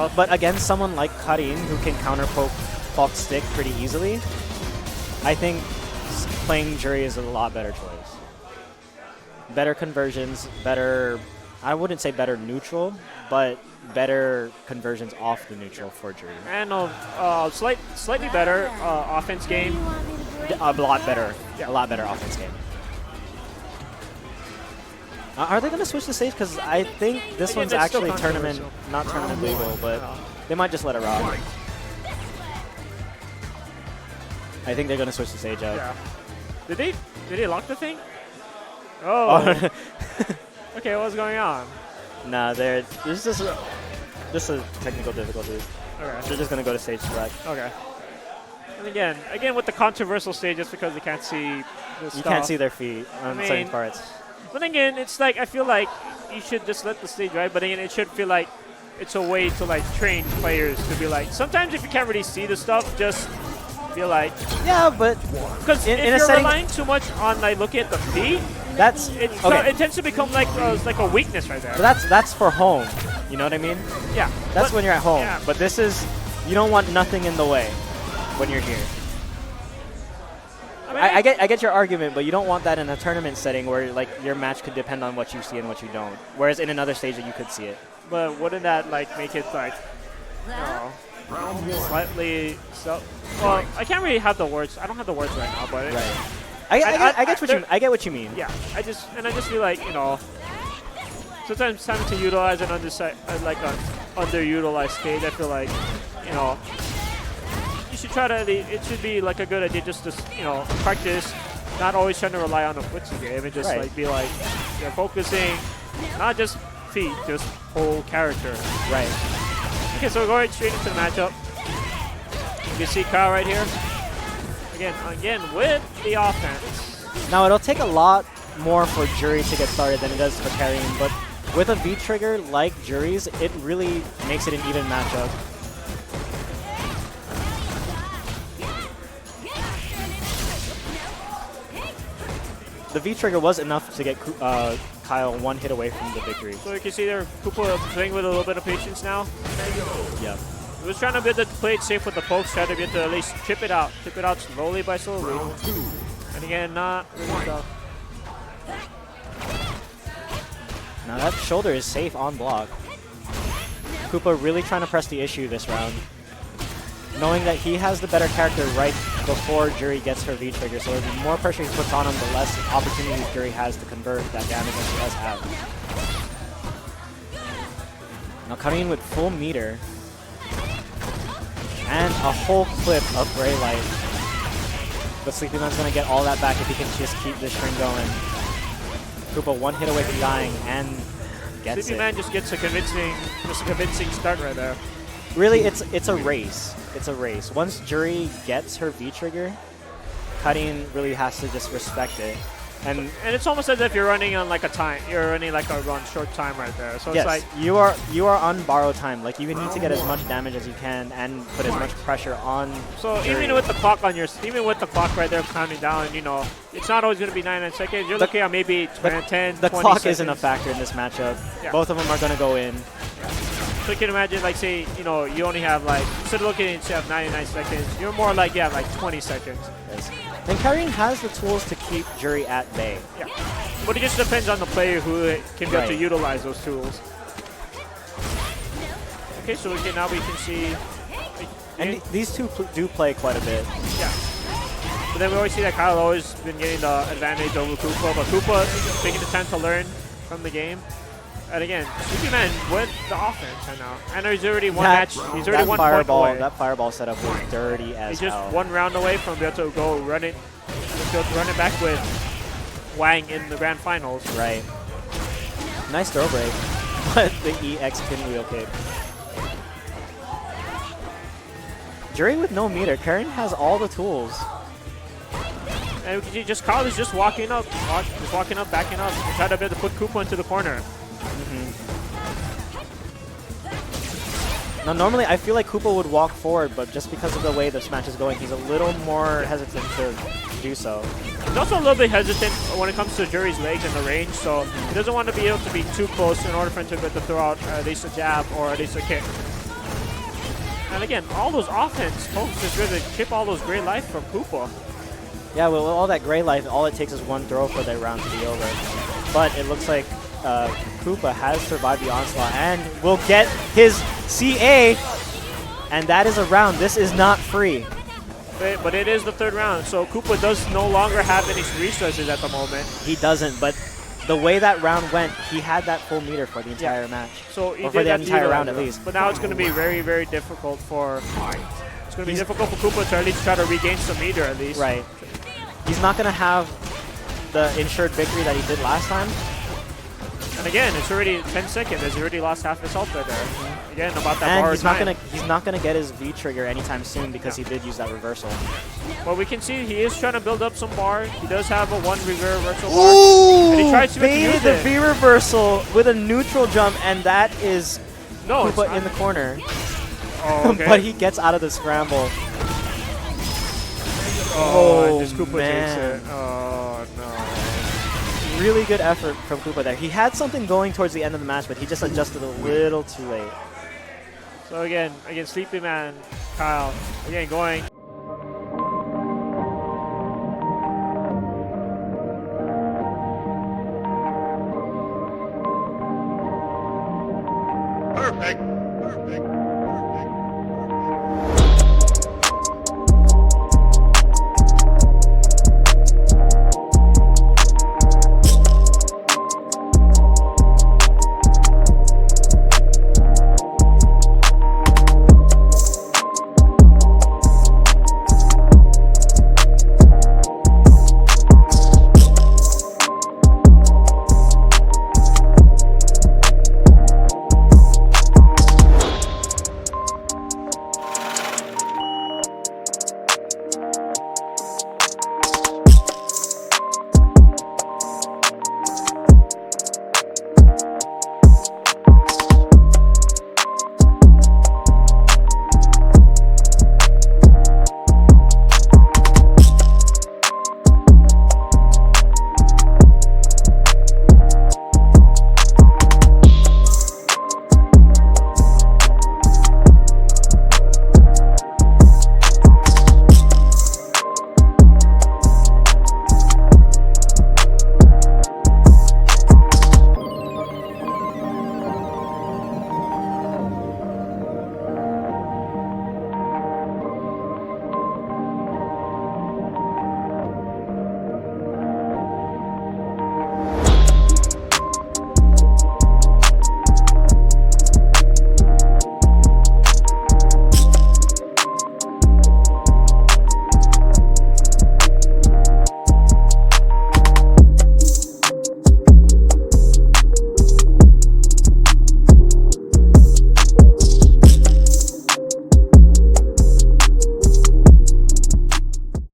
bulk, but against someone like Karin who can counter poke bulk stick pretty easily, I think playing Jury is a lot better choice. Better conversions, better, I wouldn't say better neutral, but better conversions off the neutral for Jury. And slightly better offense game. A lot better. Yeah. A lot better offense game. Are they going to switch the stage? Because I think this one's actually tournament, not tournament legal, but they might just let it rock. I think they're going to switch the stage up. Yeah. Did they lock the thing? Oh. Okay, what's going on? Nah, there's just a technical difficulty. Okay. They're just going to go to stage select. Okay. And again with the controversial stage, just because they can't see the stuff. You can't see their feet on certain parts. But again, it's like, I feel like you should just let the stage ride, but again, it should feel like it's a way to like train players to be like, sometimes if you can't really see the stuff, just be like, yeah, but because if you're relying too much on like looking at the feet, it tends to become like a weakness right there. But that's for home, you know what I mean? Yeah. That's when you're at home. Yeah. But this is, you don't want nothing in the way when you're here. I get your argument, but you don't want that in a tournament setting where like your match could depend on what you see and what you don't. Whereas in another stage that you could see it. But wouldn't that like make it like slightly so? Well, I can't really have the words. I don't have the words right now, but I get what you mean. Yeah, I just feel like, you know, sometimes it's time to utilize an underutilized stage. I feel like, you know, you should try to. It should be like a good idea just to, you know, practice, not always trying to rely on the footsie game, and just like be like, you're focusing, not just feet, just whole character. Right. Okay, so we're going straight into the matchup. You can see Kyle right here. Again with the offense. Now it'll take a lot more for Jury to get started than it does for Carrying, but with a V trigger like Jury's, it really makes it an even matchup. The V trigger was enough to get Kyle one hit away from the victory. So you can see there, Koopa playing with a little bit of patience now. Yeah. He was trying to be able to play it safe with the pokes, trying to be able to at least chip it out slowly by slowly. And again, not really tough. Now that shoulder is safe on block. Koopa really trying to press the issue this round, knowing that he has the better character right before Jury gets her V-trigger, so the more pressure he puts on him, the less opportunities Jury has to convert that damage that she does have. Now coming in with full meter, and a whole clip of Gray Light. But Sleepyman's going to get all that back if he can just keep this string going. Koopa one hit away from dying and gets it. Sleepyman just gets a convincing start right there. Really, it's a race. It's a race. Once Jury gets her V-trigger, Cutting really has to just respect it. And it's almost as if you're running on like a time. You're running like a short time right there. So yes, it's like you are on borrowed time. Like you need to get as much damage as you can and put as much pressure on. So Jury. Even with the clock right there counting down, you know, it's not always going to be 99 seconds. You're looking at maybe 10, the 20 clock seconds. Isn't a factor in this matchup. Yeah. Both of them are going to go in. So you can imagine, like, say, you know, you only have like, instead of looking at 99 seconds, you're more like, yeah, like 20 seconds. Yes. And Karine has the tools to keep Jury at bay. Yeah. But it just depends on the player who can get to utilize those tools. Okay, so now we can see. And these two do play quite a bit. Yeah. But then we always see that Kyle always been getting the advantage over Koopa, but Koopa is taking the time to learn from the game. And again, Sleepyman with the offense right now. And he's already one match. He's already one point away. That fireball setup was dirty as hell. He's just one round away from being able to go run it back with Wang in the grand finals. Right. Nice throw break, but the EX pinwheel kick. Jury with no meter. Karen has all the tools. And we can see Kyle is just walking up, backing up, and trying to be able to put Koopa into the corner. Now, normally I feel like Koopa would walk forward, but just because of the way this match is going, he's a little more hesitant to do so. He's also a little bit hesitant when it comes to Jury's legs and the range, so he doesn't want to be able to be too close in order for him to be able to throw out at least a jab or at least a kick. And again, all those offense folks is going to chip all those gray life from Koopa. Yeah, with all that gray life, all it takes is one throw for that round to be over. But it looks like Koopa has survived the onslaught and will get his CA. And that is a round. This is not free. But it is the third round, so Koopa does no longer have any resources at the moment. He doesn't, but the way that round went, he had that full meter for the entire match. So he or for the entire round at least. But now it's going to be very, very difficult for... It's going to be difficult for Koopa to at least try to regain some meter at least. Right. He's not going to have the insured victory that he did last time. And again, it's already 10 seconds. He's already lost half his health right there. Again, about that and bar he's not gonna get his V trigger anytime soon because he did use that reversal. Well, we can see he is trying to build up some bar. He does have a one reversal bar. Ooh! And he tries to baited the V reversal with a neutral jump, and that is Koopa in the corner. Oh, okay. But he gets out of the scramble. Oh, and Koopa man. takes it. Oh, no. Really good effort from Koopa there. He had something going towards the end of the match, but he just adjusted a little too late. So again, Sleepyman, Kyle, again going